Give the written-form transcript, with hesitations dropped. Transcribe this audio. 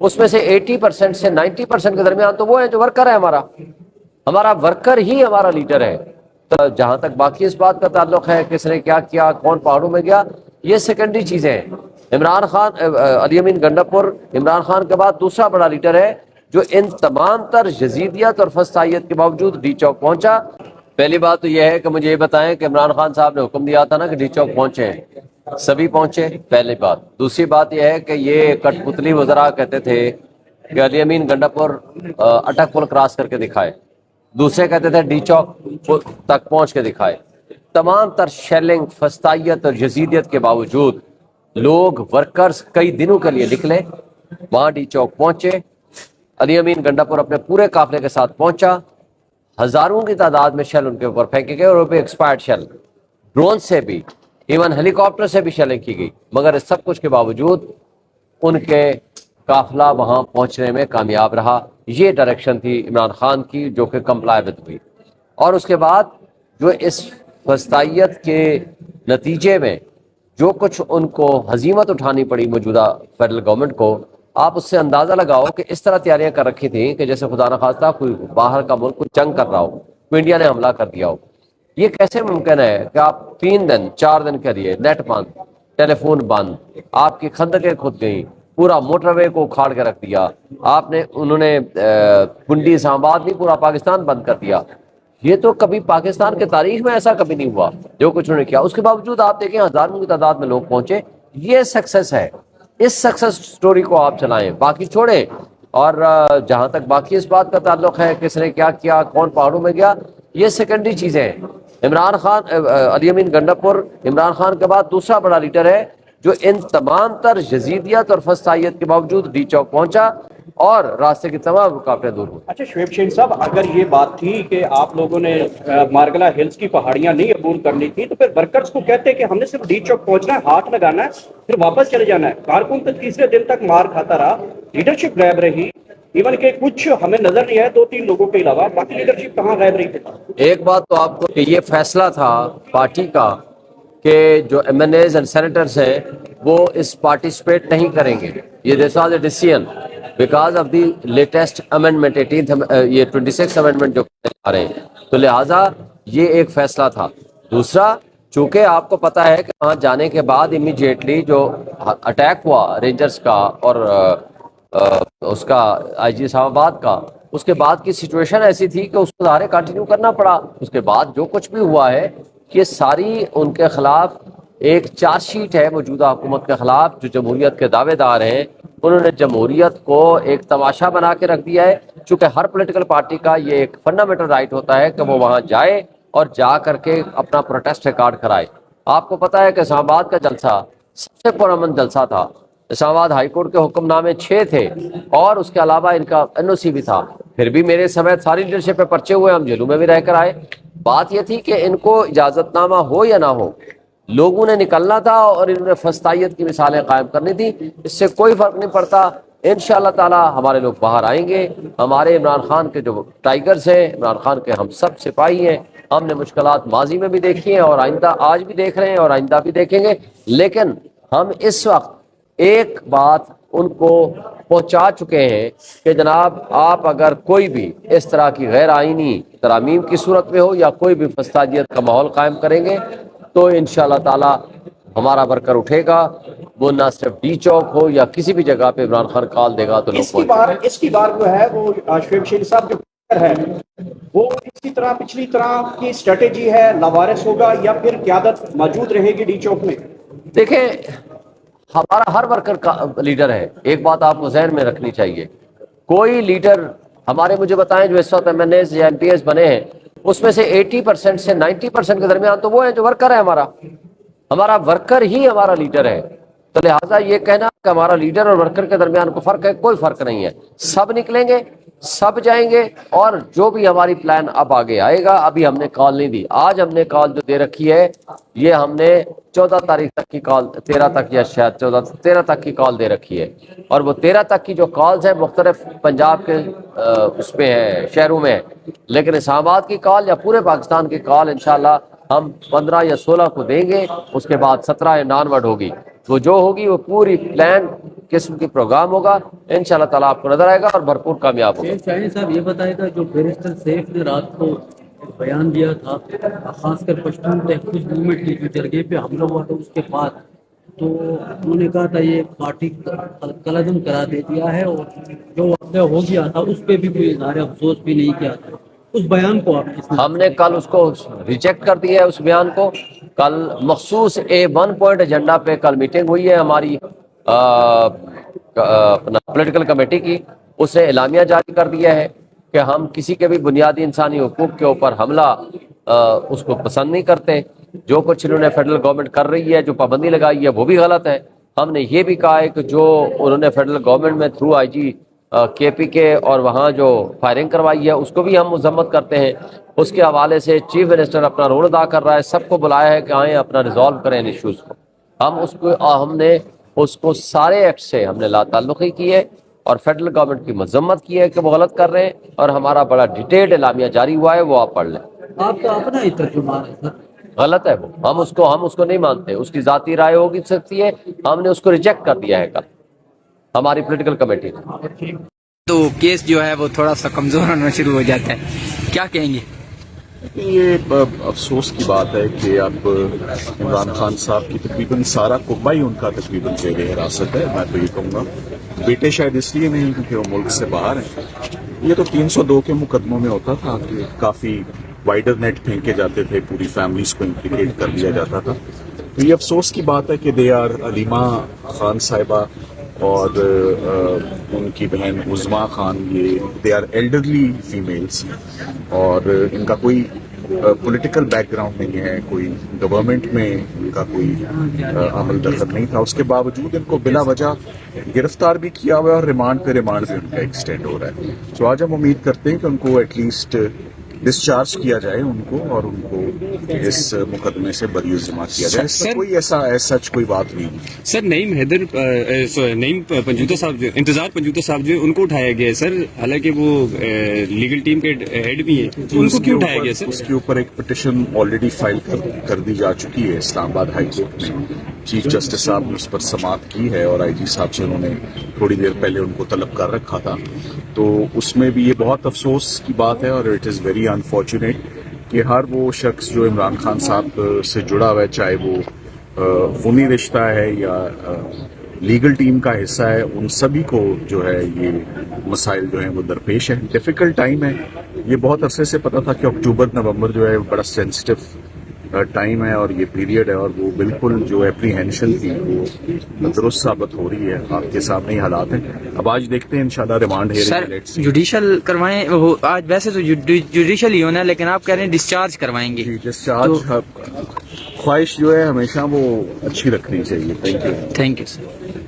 اس میں سے 80% سے 90% کے درمیان تو وہ ہیں جو ورکر ہے ہمارا ورکر ہی ہمارا لیڈر ہے۔ تو جہاں تک باقی اس بات کا تعلق ہے کس نے کیا کیا، کون پہاڑوں میں گیا، یہ سیکنڈری چیزیں ہیں۔ عمران خان علی امین گنڈاپور عمران خان کے بعد دوسرا بڑا لیڈر ہے جو ان تمام تر یزیدیت اور فسطائیت کے باوجود ڈی چوک پہنچا۔ پہلی بات تو یہ ہے کہ مجھے یہ بتائیں کہ عمران خان صاحب نے حکم دیا تھا نا کہ ڈی چوک پہنچے، سبھی پہنچے؟ پہلی بات۔ دوسری بات یہ ہے کہ یہ کٹ پتلی وزراء کہتے تھے کہ علی امین گنڈاپور اٹک پل کراس کر کے دکھائے، دوسرے کہتے تھے ڈی چوک تک پہنچ کے دکھائے۔ تمام تر شیلنگ، فسطائیت اور یزیدیت کے باوجود لوگ ورکرز کئی دنوں کے لیے نکلے، وہاں ڈی چوک پہنچے، علی امین گنڈاپور اپنے پورے قافلے کے ساتھ پہنچا، ہزاروں کی تعداد میں شیل ان کے اوپر پھینکے گئے، اور وہ بھی ایکسپائرڈ شیل، ڈرون سے بھی، ایون ہیلی کاپٹر سے بھی شیلنگ کی گئی، مگر اس سب کچھ کے باوجود ان کے قافلہ وہاں پہنچنے میں کامیاب رہا۔ یہ ڈائریکشن تھی عمران خان کی جو کہ کمپلائی وتھ ہوئی۔ اور اس کے بعد جو اس فسطائیت کے نتیجے میں جو کچھ ان کو ہزیمت اٹھانی پڑی موجودہ فیڈرل گورنمنٹ کو، آپ اس سے اندازہ لگاؤ کہ اس طرح تیاریاں کر رکھی تھیں کہ جیسے خدا نخواستہ کوئی باہر کا ملک کوئی جنگ کر رہا ہو، کوئی انڈیا نے حملہ کر دیا ہو۔ یہ کیسے ممکن ہے کہ آپ 3 دن 4 دن کے لیے نیٹ بند، ٹیلی فون بند، آپ کی خندقیں کھد گئیں، پورا موٹر وے کو اکھاڑ کے رکھ دیا، انہوں نے کنڈی اسلام آباد نہیں پورا پاکستان بند کر دیا۔ یہ تو کبھی پاکستان کے تاریخ میں ایسا کبھی نہیں ہوا جو کچھ انہوں نے کیا۔ اس کے باوجود آپ دیکھیں ہزاروں کی تعداد میں لوگ پہنچے، یہ سکسس ہے۔ اس سکسس سٹوری کو آپ چلائیں، باقی چھوڑیں۔ اور جہاں تک باقی اس بات کا تعلق ہے کس نے کیا کیا، کون پہاڑوں میں گیا، یہ سیکنڈری چیزیں ہیں۔ عمران خان علی امین گنڈاپور عمران خان کے بعد دوسرا بڑا لیڈر ہے جو ان تمام تر یزیدیت اور فسطائیت کے باوجود ڈی چوک پہنچا اور راستے کی تمام رکاوٹیں دور ہوئی۔ اچھا شعیب شہین صاحب، اگر یہ بات تھی کہ آپ لوگوں نے مارگلا ہلز کی پہاڑیاں نہیں عبور کرنی تھی تو پھر ورکرز کو کہتے کہ ہم نے صرف ڈی چوک پہنچنا ہے، ہاتھ لگانا ہے، پھر واپس چلے جانا ہے۔ کارکن تو تیسرے دن تک مار کھاتا رہا، لیڈرشپ غائب رہی، ایون کہ کچھ ہمیں نظر نہیں آیا 2-3 لوگوں کے علاوہ، باقی لیڈرشپ کہاں غائب رہی تھی؟ ایک بات تو آپ کو کہ یہ فیصلہ تھا پارٹی کا کہ جو M N As and senators ہیں وہ اس پارٹیسپیٹ نہیں کریں گے۔ یہ this was a decision because of the latest amendment 26 amendment جو آ رہے ہیں، تو لہٰذا یہ ایک فیصلہ تھا۔ دوسرا، چونکہ آپ کو پتا ہے کہ وہاں جانے کے بعد امیڈیٹلی جو اٹیک ہوا رینجرز کا اور اس کا آئی جی اسلام آباد کا، اس کے بعد کی سچویشن ایسی تھی کہ اس کو ظاہر کنٹینیو کرنا پڑا۔ اس کے بعد جو کچھ بھی ہوا ہے یہ ساری ان کے خلاف ایک چارج شیٹ ہے موجودہ حکومت کے خلاف، جو جمہوریت کے دعوے دار ہیں انہوں نے جمہوریت کو ایک تماشا بنا کے رکھ دیا ہے۔ چونکہ ہر پولیٹیکل پارٹی کا یہ ایک فنڈامنٹل رائٹ ہوتا ہے کہ وہ وہاں جائے اور جا کر کے اپنا پروٹیسٹ ریکارڈ کرائے۔ آپ کو پتا ہے کہ اسلام آباد کا جلسہ سب سے پرامن جلسہ تھا۔ اسلام آباد ہائی کورٹ کے حکم نامے 6 تھے اور اس کے علاوہ ان کا این او سی بھی تھا، پھر بھی میرے سمیت ساری لیڈرشپ پہ پرچے ہوئے، ہم جیلوں میں بھی رہ کر آئے۔ بات یہ تھی کہ ان کو اجازت نامہ ہو یا نہ ہو، لوگوں نے نکلنا تھا اور انہوں نے فسطائیت کی مثالیں قائم کرنی تھی۔ اس سے کوئی فرق نہیں پڑتا، انشاءاللہ تعالی ہمارے لوگ باہر آئیں گے۔ ہمارے عمران خان کے جو ٹائیگرز ہیں، عمران خان کے ہم سب سپاہی ہیں، ہم نے مشکلات ماضی میں بھی دیکھی ہیں اور آئندہ آج بھی دیکھ رہے ہیں اور آئندہ بھی دیکھیں گے، لیکن ہم اس وقت ایک بات ان کو پہنچا چکے ہیں کہ جناب آپ اگر کوئی بھی اس طرح کی غیر آئینی ترامیم کی صورت میں ہو یا کوئی بھی فسادیت کا ماحول قائم کریں گے تو انشاءاللہ تعالی ہمارا ورکر اٹھے گا، وہ نہ صرف ڈی چوک ہو یا کسی بھی جگہ پہ عمران خان کال دے گا تو لوگ اس کی بار جو ہے وہ شعیب شہین صاحب جو ہے وہ اسی طرح پچھلی طرح کی اسٹریٹجی ہے، لاوارث ہوگا یا پھر قیادت موجود رہے گی ڈی چوک میں؟ دیکھیں ہمارا ہر ورکر کا لیڈر ہے، ایک بات آپ کو ذہن میں رکھنی چاہیے، کوئی لیڈر ہمارے مجھے بتائیں جو اس وقت ایم این ایز یا ایم پی ایس بنے ہیں اس میں سے 80% سے 90% کے درمیان تو وہ ہیں جو ورکر ہے ہمارا ورکر ہی ہمارا لیڈر ہے۔ تو لہٰذا یہ کہنا کہ ہمارا لیڈر اور ورکر کے درمیان کوئی فرق ہے، کوئی فرق نہیں ہے، سب نکلیں گے، سب جائیں گے، اور جو بھی ہماری پلان اب آگے آئے گا، ابھی ہم نے کال نہیں دی۔ آج ہم نے کال جو دے رکھی ہے یہ ہم نے 14 تاریخ تک کی کال، 13 تک یا شاید 13 تک کی کال دے رکھی ہے، اور وہ 13 تک کی جو کالز ہیں مختلف پنجاب کے اس میں ہے، شہروں میں ہے، لیکن اسلام آباد کی کال یا پورے پاکستان کی کال انشاءاللہ ہم 15 یا 16 کو دیں گے, اس کے بعد 17 یا نان ورڈ ہوگی. وہ جو ہوگی وہ پوری پلان قسم کی پروگرام ہوگا, انشاءاللہ تعالیٰ آپ کو نظر آئے گا اور بھرپور کامیاب ہوگا. شاہین صاحب یہ بتائے گا, جو بیرسٹر سیف نے رات کو بیان دیا تھا, خاص کر پشتون تحفظ موومنٹ کی جو جرگے پہ حملہ ہوا تھا اس کے بعد, تو انہوں نے کہا تھا یہ پارٹی کلعدم کرا دے دیا ہے, اور جو واقعہ ہو گیا تھا اس پہ بھی کوئی اظہار افسوس بھی نہیں کیا تھا. اس بیان کو آپ کس ہم نے کل اس کو ریجیکٹ کر دیا ہے, اس بیان کو. کل مخصوص A1 پوائنٹ ایجنڈا پہ کل میٹنگ ہوئی ہے ہماری اپنا پولیٹیکل کمیٹی کی. اس نے اعلامیہ جاری کر دیا ہے کہ ہم کسی کے بھی بنیادی انسانی حقوق کے اوپر حملہ اس کو پسند نہیں کرتے. جو کچھ انہوں نے فیڈرل گورنمنٹ کر رہی ہے, جو پابندی لگائی ہے, وہ بھی غلط ہے. ہم نے یہ بھی کہا ہے کہ جو انہوں نے فیڈرل گورنمنٹ میں تھرو IG KPK اور وہاں جو فائرنگ کروائی ہے اس کو بھی ہم مذمت کرتے ہیں. اس کے حوالے سے چیف منسٹر اپنا رول ادا کر رہا ہے, سب کو بلایا ہے کہ آئیں اپنا ریزالو کریں ان ایشوز کو. ہم نے اس کو سارے ایکٹ سے ہم نے لا تعلقی کی ہے اور فیڈرل گورنمنٹ کی مذمت کی ہے کہ وہ غلط کر رہے ہیں, اور ہمارا بڑا ڈیٹیلڈ اعلامیہ جاری ہوا ہے, وہ آپ پڑھ لیں. آپ کا اپنا ہی ترجمہ ہے سر. غلط ہے وہ, ہم اس کو نہیں مانتے. اس کی ذاتی رائے ہوگی سکتی ہے, ہم نے اس کو ریجیکٹ کر دیا ہے کل ہماری پولیٹیکل کمیٹی نے. تو کیس جو ہے وہ تھوڑا سا کمزور ہونا شروع ہو جاتا ہے, کیا کہیں گے؟ یہ افسوس کی بات ہے کہ اب عمران خان صاحب کی تقریباً سارا قبہ ہی ان کا تقریباً زیر حراست ہے. میں تو یہ کہوں گا بیٹے شاید اس لیے نہیں کیونکہ وہ ملک سے باہر ہیں. یہ تو 302 کے مقدموں میں ہوتا تھا کہ کافی وائڈر نیٹ پھینکے جاتے تھے, پوری فیملیز کو امپلیکیٹ کر دیا جاتا تھا. تو یہ افسوس کی بات ہے کہ دے آر علیمہ خان صاحبہ اور ان کی بہن عظما خان, یہ دے آر ایلڈرلی فیمیلز, اور ان کا کوئی پولیٹیکل بیک گراؤنڈ نہیں ہے, کوئی گورنمنٹ میں ان کا کوئی عمل دخل نہیں تھا. اس کے باوجود ان کو بلا وجہ گرفتار بھی کیا ہوا ہے اور ریمانڈ پہ ریمانڈ بھی ان کا ایکسٹینڈ ہو رہا ہے. سو آج ہم امید کرتے ہیں کہ ان کو ایٹ لیسٹ ڈسچارج کیا جائے ان کو, اور ان کو اس مقدمے سے بری الزام کیا جائے. اس میں کوئی ایسا سچ کوئی بات نہیں. سر نعیم پنجوتا صاحب جو انتظار پنجوتا صاحب جو ان کو اٹھایا گیا ہے سر, حالانکہ وہ لیگل ٹیم کے ہیڈ بھی ہیں, ان کو کیوں اٹھایا گیا سر؟ اس کے اوپر ایک پٹیشن آلریڈی فائل کر دی جا چکی ہے اسلام آباد ہائی کورٹ میں. چیف جسٹس صاحب نے اس پر سماعت کی ہے, اور IG صاحب سے انہوں نے تھوڑی دیر پہلے ان کو طلب کر رکھا تھا. تو اس میں بھی یہ بہت افسوس کی بات ہے, اور اٹ از ویری انفارچونیٹ کہ ہر وہ شخص جو عمران خان صاحب سے جڑا ہوا ہے, چاہے وہ خونی رشتہ ہے یا لیگل ٹیم کا حصہ ہے, ان سبھی کو جو ہے یہ مسائل جو ہیں وہ درپیش ہیں. ڈیفیکلٹ ٹائم ہے. یہ بہت عرصے سے پتا تھا کہ اکتوبر نومبر جو ہے بڑا سینسٹیو ٹائم ہے, اور یہ پیریڈ ہے, اور وہ بالکل جو اپریہینشن تھی وہ درست ثابت ہو رہی ہے. آپ کے سامنے ہی حالات ہیں. اب آج دیکھتے ہیں انشاءاللہ ریمانڈ سر ہیئرنگ جوڈیشل کروائیں, وہ آج ویسے تو جوڈیشل ہی ہونا ہے, لیکن آپ کہہ رہے ہیں ڈسچارج کروائیں گے. ڈسچارج خواہش جو ہے ہمیشہ وہ اچھی رکھنی چاہیے. Thank you. Thank you sir.